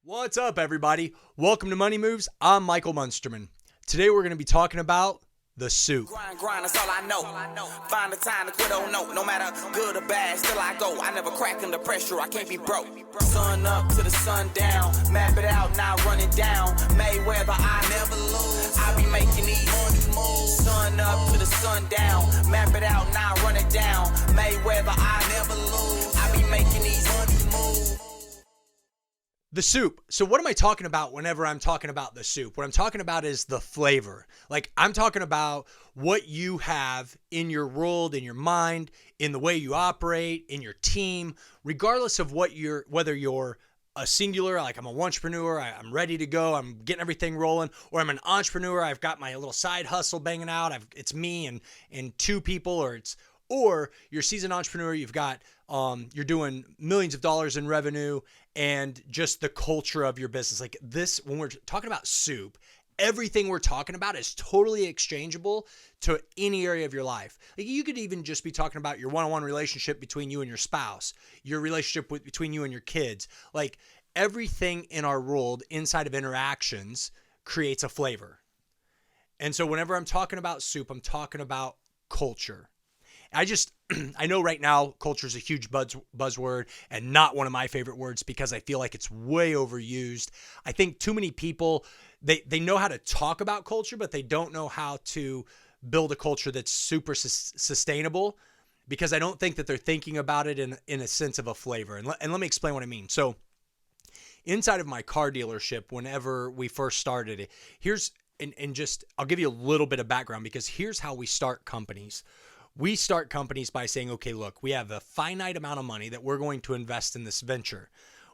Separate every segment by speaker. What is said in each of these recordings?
Speaker 1: What's up, everybody? Welcome to Money Moves. I'm Michael Munsterman. Today we're going to be talking about the soup.
Speaker 2: Grind, that's all I know. Find the time to quit, oh no matter good or bad, still I go. I never crack under pressure, I can't be broke. Sun up to the sun down, map it out, now running down. Mayweather, I never lose. I be making these money moves. Sun up to the sun down, map it out, now running down. Mayweather, I never lose. I be making these money moves.
Speaker 1: The soup. So what am I talking about whenever I'm talking about the soup? What I'm talking about is the flavor. Like, I'm talking about what you have in your world, in your mind, in the way you operate, in your team, regardless of whether you're a singular, like I'm a entrepreneur, I'm ready to go, I'm getting everything rolling, or I'm an entrepreneur, I've got my little side hustle banging out, it's me and two people, or you're a seasoned entrepreneur, you've got you're doing millions of dollars in revenue and just the culture of your business. Like this, when we're talking about soup, everything we're talking about is totally exchangeable to any area of your life. Like you could even just be talking about your one-on-one relationship between you and your spouse, your relationship between you and your kids. Like everything in our world inside of interactions creates a flavor. And so whenever I'm talking about soup, I'm talking about culture. I know right now culture is a huge buzzword and not one of my favorite words because I feel like it's way overused. I think too many people, they know how to talk about culture, but they don't know how to build a culture that's super sustainable because I don't think that they're thinking about it in a sense of a flavor. And let me explain what I mean. So inside of my car dealership, whenever we first started it, I'll give you a little bit of background because here's how we start companies. We start companies by saying, okay, look, we have a finite amount of money that we're going to invest in this venture.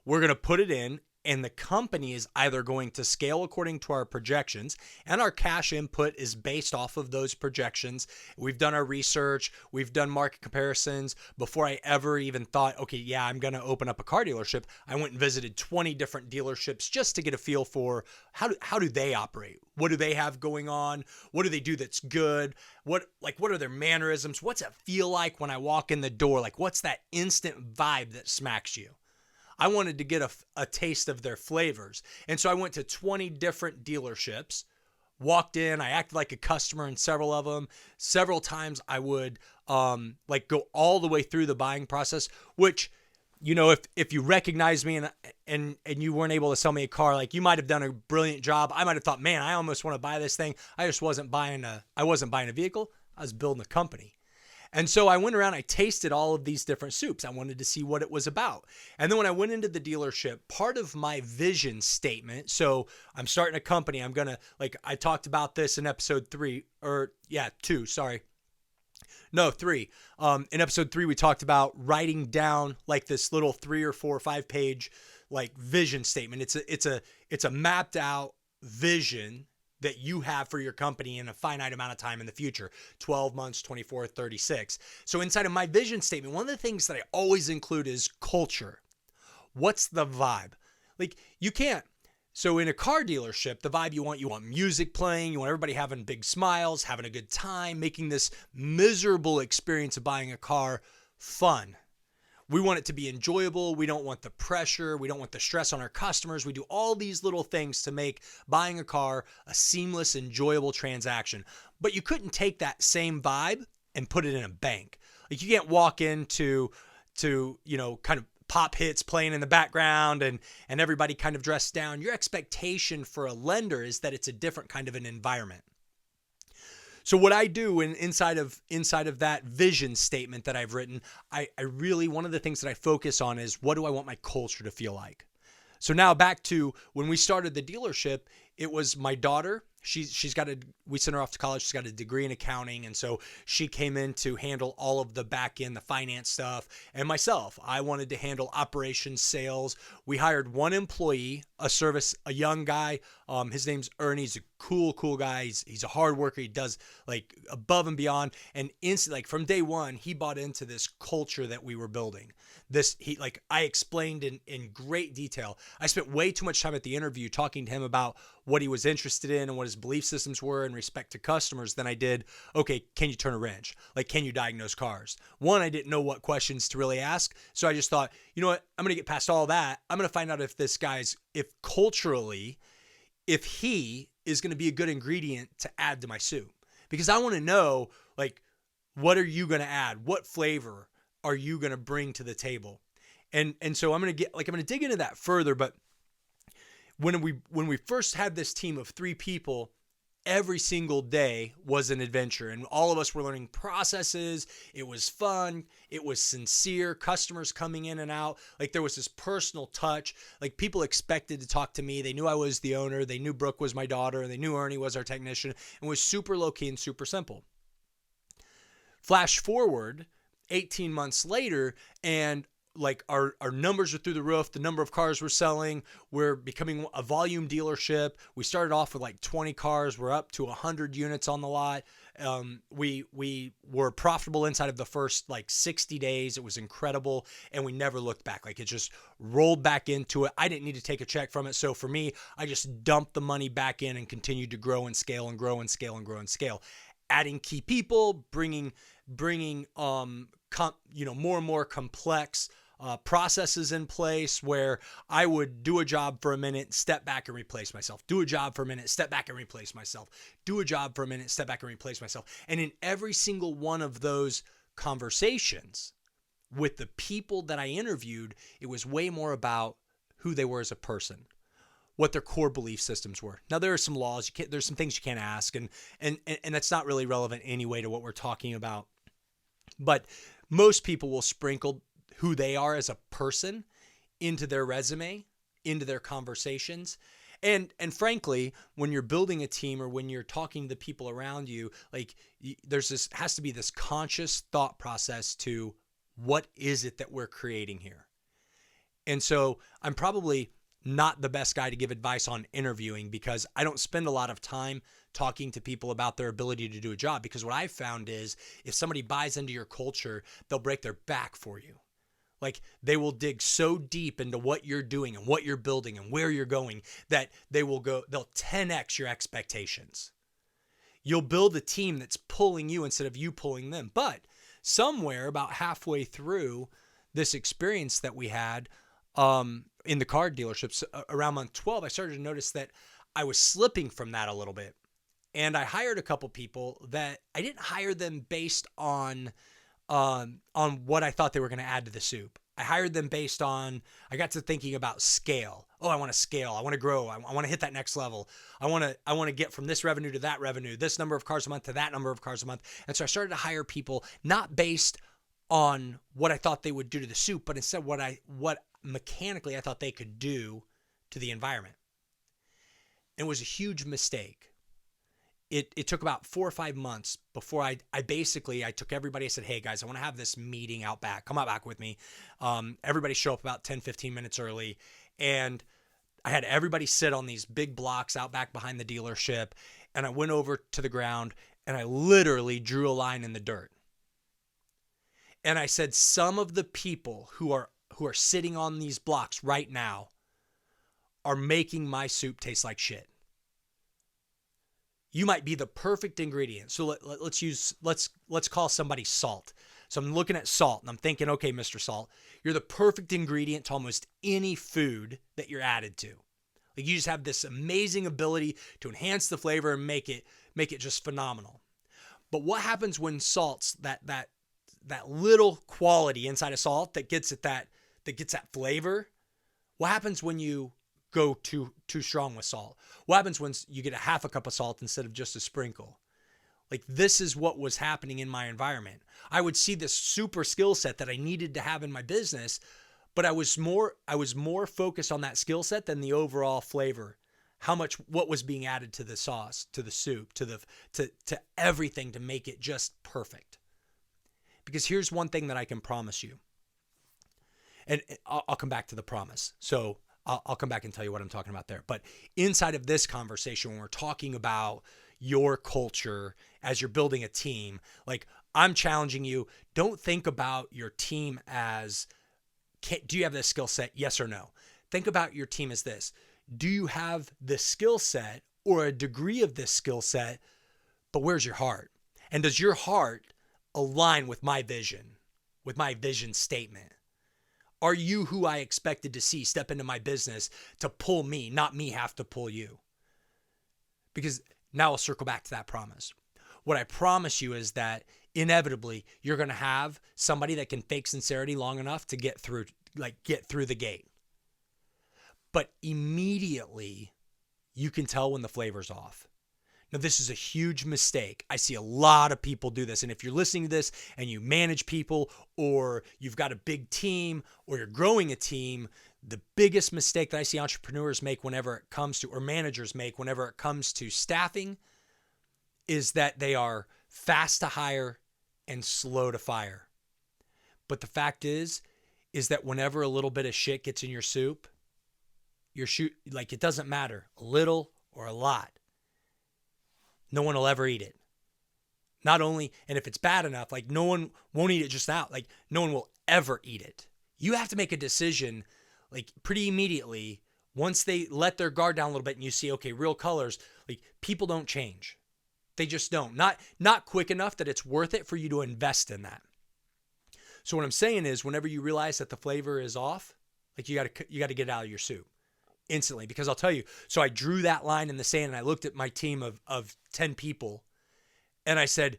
Speaker 1: We're going to put it in, and the company is either going to scale according to our projections, and our cash input is based off of those projections. We've done our research. We've done market comparisons. Before I ever even thought, okay, yeah, I'm going to open up a car dealership, I went and visited 20 different dealerships just to get a feel for how do they operate? What do they have going on? What do they do that's good? What are their mannerisms? What's it feel like when I walk in the door? Like, what's that instant vibe that smacks you? I wanted to get a taste of their flavors. And so I went to 20 different dealerships, walked in, I acted like a customer in several of them. Several times I would go all the way through the buying process, which, you know, if you recognize me and you weren't able to sell me a car, like you might have done a brilliant job. I might have thought, man, I almost want to buy this thing. I just wasn't buying a vehicle. I was building a company. And so I went around, I tasted all of these different soups. I wanted to see what it was about. And then when I went into the dealership, part of my vision statement, so I'm starting a company, I talked about this in episode 3. In episode 3, we talked about writing down like this little 3 or 4 or 5 page like vision statement. It's a mapped out vision that you have for your company in a finite amount of time in the future, 12 months, 24, 36. So inside of my vision statement, one of the things that I always include is culture. What's the vibe? Like you can't. So in a car dealership, the vibe you want music playing, you want everybody having big smiles, having a good time, making this miserable experience of buying a car fun. We want it to be enjoyable. We don't want the pressure. We don't want the stress on our customers. We do all these little things to make buying a car a seamless, enjoyable transaction. But you couldn't take that same vibe and put it in a bank. Like you can't walk into kind of pop hits playing in the background and everybody kind of dressed down. Your expectation for a lender is that it's a different kind of an environment. So what I do inside of that vision statement that I've written, I really, one of the things that I focus on is what do I want my culture to feel like? So now back to when we started the dealership, it was my daughter. We sent her off to college. She's got a degree in accounting. And so she came in to handle all of the back end, the finance stuff. And myself, I wanted to handle operations, sales. We hired one employee, a young guy. His name's Ernie. He's a cool guy. He's a hard worker. He does like above and beyond. And instantly, like from day one, he bought into this culture that we were building. I explained in great detail. I spent way too much time at the interview talking to him about what he was interested in and what his belief systems were in respect to customers than I did, okay, can you turn a wrench? Like, can you diagnose cars? One, I didn't know what questions to really ask. So I just thought, you know what? I'm going to get past all that. I'm going to find out if this guy's, if culturally, if he is going to be a good ingredient to add to my soup. Because I want to know, like, what are you going to add? What flavor are you going to bring to the table? And so I'm going to dig into that further, but when we first had this team of 3 people, every single day was an adventure, and all of us were learning processes. It was fun. It was sincere. Customers coming in and out. Like, there was this personal touch. Like, people expected to talk to me. They knew I was the owner. They knew Brooke was my daughter. They knew Ernie was our technician, and was super low key and super simple. Flash forward 18 months later, and like our numbers are through the roof. The number of cars we're selling, we're becoming a volume dealership. We started off with like 20 cars. We're up to 100 units on the lot. We were profitable inside of the first like 60 days. It was incredible. And we never looked back. Like, it just rolled back into it. I didn't need to take a check from it. So for me, I just dumped the money back in and continued to grow and scale and grow and scale and grow and scale. Adding key people, bringing more and more complex processes in place where I would do a job for a minute, step back and replace myself. Do a job for a minute, step back and replace myself. Do a job for a minute, step back and replace myself. And in every single one of those conversations with the people that I interviewed, it was way more about who they were as a person, what their core belief systems were. Now, there are some laws, there's some things you can't ask, and that's not really relevant anyway to what we're talking about. But most people will sprinkle who they are as a person into their resume, into their conversations. And frankly, when you're building a team or when you're talking to the people around you, like, has to be this conscious thought process to what is it that we're creating here. And so I'm probably not the best guy to give advice on interviewing, because I don't spend a lot of time talking to people about their ability to do a job. Because what I've found is, if somebody buys into your culture, they'll break their back for you. Like, they will dig so deep into what you're doing and what you're building and where you're going that they'll 10x your expectations. You'll build a team that's pulling you instead of you pulling them. But somewhere about halfway through this experience that we had in the car dealerships, around month 12, I started to notice that I was slipping from that a little bit. And I hired a couple people that I didn't hire them based on what I thought they were going to add to the soup. I hired them based on, I got to thinking about scale. Oh, I want to scale. I want to grow. I want to hit that next level. I want to get from this revenue to that revenue, this number of cars a month to that number of cars a month. And so I started to hire people not based on what I thought they would do to the soup, but instead what mechanically I thought they could do to the environment. And it was a huge mistake. It took about 4 or 5 months before I took everybody. I said, hey guys, I want to have this meeting out back. Come out back with me. Everybody show up about 10, 15 minutes early. And I had everybody sit on these big blocks out back behind the dealership. And I went over to the ground and I literally drew a line in the dirt. And I said, some of the people who are sitting on these blocks right now are making my soup taste like shit. You might be the perfect ingredient. So let's call somebody Salt. So I'm looking at Salt and I'm thinking, okay, Mr. Salt, you're the perfect ingredient to almost any food that you're added to. Like, you just have this amazing ability to enhance the flavor and make it just phenomenal. But what happens when salt's that little quality inside of salt that gets that flavor? What happens when you go too strong with salt? What happens when you get a half a cup of salt instead of just a sprinkle? Like, this is what was happening in my environment. I would see this super skill set that I needed to have in my business, but I was more focused on that skill set than the overall flavor. What was being added to the sauce, to the soup, to everything to make it just perfect. Because here's one thing that I can promise you. And I'll come back to the promise. So I'll come back and tell you what I'm talking about there. But inside of this conversation, when we're talking about your culture as you're building a team, like, I'm challenging you, don't think about your team as, do you have this skill set? Yes or no? Think about your team as this. Do you have the skill set, or a degree of this skill set, but where's your heart? And does your heart align with my vision statement? Are you who I expected to see step into my business to pull me, not me have to pull you? Because now I'll circle back to that promise. What I promise you is that inevitably you're going to have somebody that can fake sincerity long enough to get through the gate. But immediately you can tell when the flavor's off. Now, this is a huge mistake. I see a lot of people do this. And if you're listening to this and you manage people, or you've got a big team, or you're growing a team, the biggest mistake that I see entrepreneurs make whenever it comes to, or managers make whenever it comes to staffing, is that they are fast to hire and slow to fire. But the fact is that whenever a little bit of shit gets in your soup, it doesn't matter, a little or a lot. No one will ever eat it. Not only, and if it's bad enough, no one won't eat it just out. No one will ever eat it. You have to make a decision, pretty immediately. Once they let their guard down a little bit and you see, okay, real colors, people don't change. They just don't. Not quick enough that it's worth it for you to invest in that. So what I'm saying is, whenever you realize that the flavor is off, you got to get it out of your soup instantly. Because I'll tell you, so I drew that line in the sand and I looked at my team of 10 people and I said,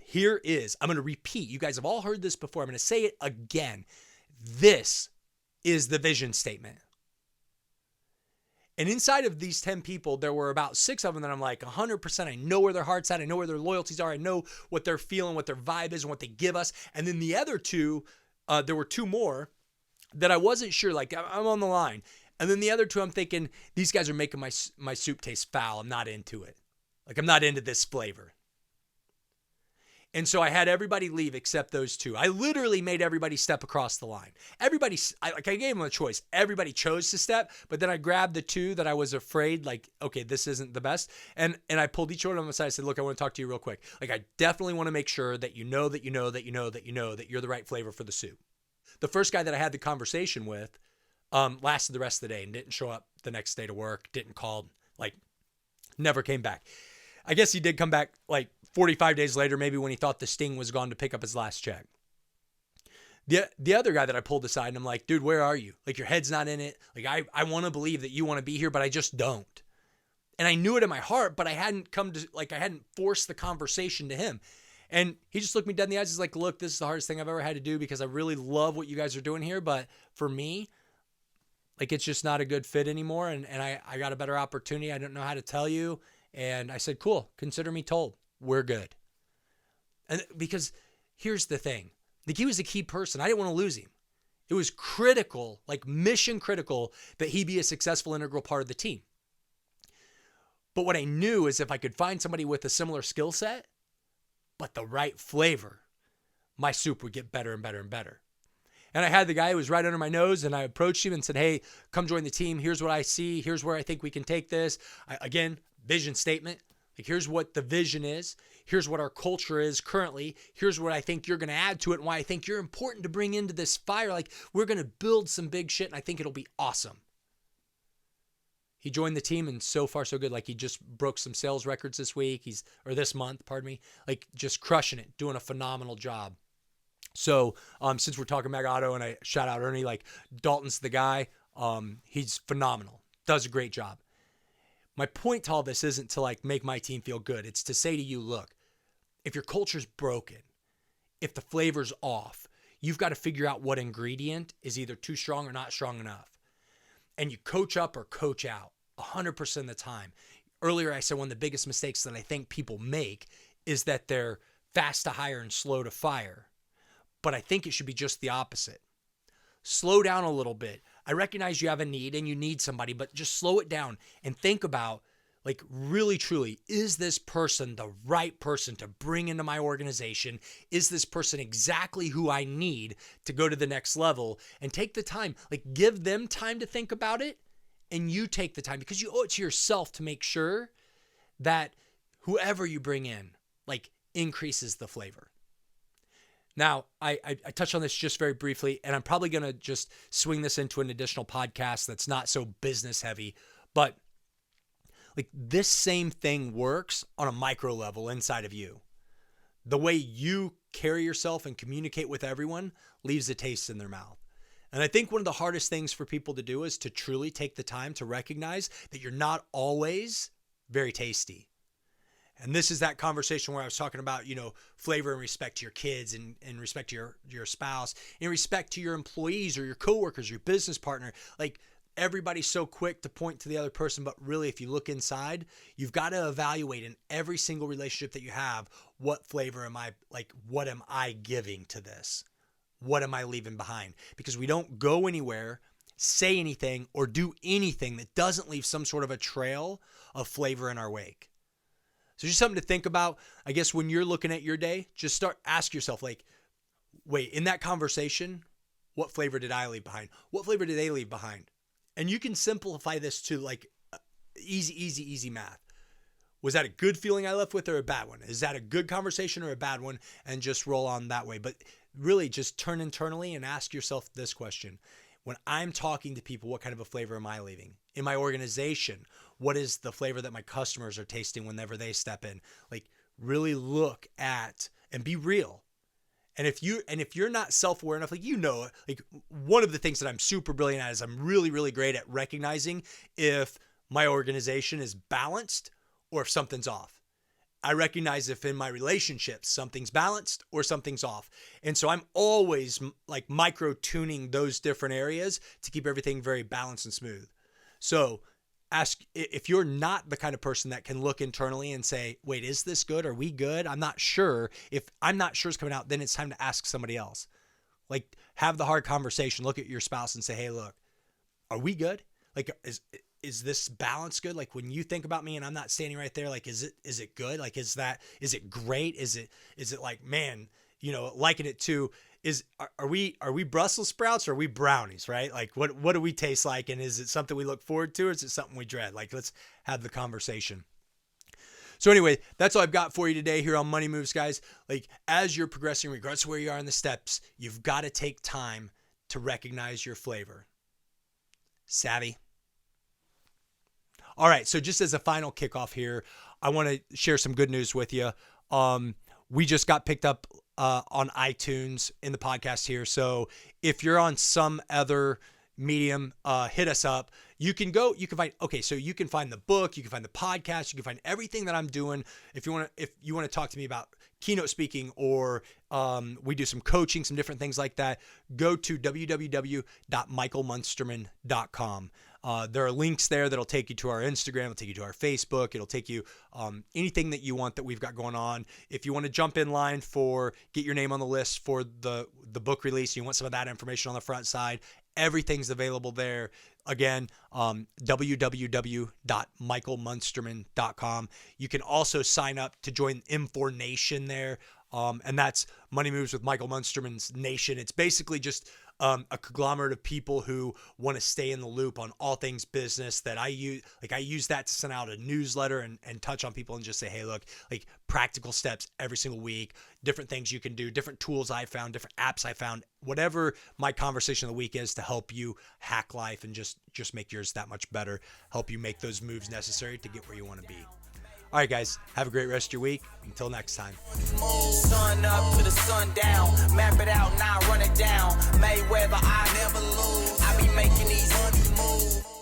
Speaker 1: here is, I'm going to repeat. You guys have all heard this before. I'm going to say it again. This is the vision statement. And inside of these 10 people, there were about 6 of them that I'm 100%. I know where their heart's at. I know where their loyalties are. I know what they're feeling, what their vibe is, and what they give us. And then the other 2, there were 2 more that I wasn't sure. I'm on the line. And then the other 2, I'm thinking, these guys are making my soup taste foul. I'm not into it. I'm not into this flavor. And so I had everybody leave except those 2. I literally made everybody step across the line. I gave them a choice. Everybody chose to step, but then I grabbed the 2 that I was afraid, okay, this isn't the best. And I pulled each one of them aside. I said, look, I want to talk to you real quick. I definitely want to make sure that you know that you're the right flavor for the soup. The first guy that I had the conversation with lasted the rest of the day and didn't show up the next day to work, didn't call, never came back. I guess he did come back 45 days later, maybe when he thought the sting was gone, to pick up his last check. The other guy that I pulled aside and I'm like, dude, where are you? Your head's not in it. I want to believe that you want to be here, but I just don't. And I knew it in my heart, but I hadn't I hadn't forced the conversation to him. And he just looked me dead in the eyes. He's like, look, this is the hardest thing I've ever had to do because I really love what you guys are doing here. But for me, it's just not a good fit anymore. And I got a better opportunity. I don't know how to tell you. And I said, cool, consider me told. We're good. And because here's the thing. He was a key person. I didn't want to lose him. It was critical, mission critical, that he be a successful, integral part of the team. But what I knew is if I could find somebody with a similar skill set, but the right flavor, my soup would get better and better and better. And I had the guy who was right under my nose, and I approached him and said, hey, come join the team. Here's what I see. Here's where I think we can take this. Again, vision statement. Here's what the vision is. Here's what our culture is currently. Here's what I think you're going to add to it and why I think you're important to bring into this fire. We're going to build some big shit, and I think it'll be awesome. He joined the team, and so far so good. He just broke some sales records this month, just crushing it, doing a phenomenal job. So since we're talking Mega Auto and I shout out Ernie, Dalton's the guy. He's phenomenal, does a great job. My point to all this isn't to make my team feel good. It's to say to you, look, if your culture's broken, if the flavor's off, you've got to figure out what ingredient is either too strong or not strong enough. And you coach up or coach out 100% of the time. Earlier I said one of the biggest mistakes that I think people make is that they're fast to hire and slow to fire. But I think it should be just the opposite. Slow down a little bit. I recognize you have a need and you need somebody, but just slow it down and think about, really truly, is this person the right person to bring into my organization? Is this person exactly who I need to go to the next level? And take the time, give them time to think about it, and you take the time because you owe it to yourself to make sure that whoever you bring in, increases the flavor. Now, I touched on this just very briefly, and I'm probably going to just swing this into an additional podcast that's not so business heavy. But Like this same thing works on a micro level inside of you. The way you carry yourself and communicate with everyone leaves a taste in their mouth. And I think one of the hardest things for people to do is to truly take the time to recognize that you're not always very tasty. And this is that conversation where I was talking about, flavor in respect to your kids and in respect to your spouse, in respect to your employees or your coworkers, your business partner. Like everybody's so quick to point to the other person, but really if you look inside, you've got to evaluate in every single relationship that you have, what flavor am what am I giving to this? What am I leaving behind? Because we don't go anywhere, say anything, or do anything that doesn't leave some sort of a trail of flavor in our wake. So just something to think about. I guess when you're looking at your day, just ask yourself, wait, in that conversation, what flavor did I leave behind? What flavor did they leave behind? And you can simplify this to easy math. Was that a good feeling I left with or a bad one? Is that a good conversation or a bad one? And just roll on that way. But really just turn internally and ask yourself this question. When I'm talking to people, what kind of a flavor am I leaving? In my organization, what is the flavor that my customers are tasting whenever they step in? Really look at and be real. And if you're not self-aware enough, one of the things that I'm super brilliant at is I'm really, really great at recognizing if my organization is balanced or if something's off. I recognize if in my relationships something's balanced or something's off. And so I'm always micro tuning those different areas to keep everything very balanced and smooth. So ask if you're not the kind of person that can look internally and say, wait, is this good? Are we good? I'm not sure. If I'm not sure it's coming out, then it's time to ask somebody else. Have the hard conversation, look at your spouse and say, hey, look, are we good? Is this balance good? When you think about me and I'm not standing right there, is it good? Is it great? Is it man, liken it to, are we Brussels sprouts or are we brownies, right? What do we taste like? And is it something we look forward to or is it something we dread? Let's have the conversation. So anyway, that's all I've got for you today here on Money Moves, guys. As you're progressing, regardless of where you are in the steps, you've got to take time to recognize your flavor. Savvy? All right, so just as a final kickoff here, I want to share some good news with you. We just got picked up on iTunes in the podcast here. So if you're on some other medium, hit us up. You can find the book, you can find the podcast, you can find everything that I'm doing. If you want to talk to me about keynote speaking or we do some coaching, some different things like that, go to www.michaelmunsterman.com. There are links there that'll take you to our Instagram, it'll take you to our Facebook, it'll take you anything that you want that we've got going on. If you want to jump in line get your name on the list for the book release, you want some of that information on the front side, everything's available there. Again, www.michaelmunsterman.com. You can also sign up to join M4 Nation there. And that's Money Moves with Michael Munsterman's Nation. It's basically just a conglomerate of people who want to stay in the loop on all things business that I use. I use that to send out a newsletter and touch on people and just say, hey, look, practical steps every single week, different things you can do, different tools I found, different apps I found, whatever my conversation of the week is to help you hack life and just make yours that much better, help you make those moves necessary to get where you want to be. All right, guys, have a great rest of your week. Until next time.
Speaker 2: Sun up to the sun down, map it out, now run it down. Mayweather, I never lose. I be making these moves.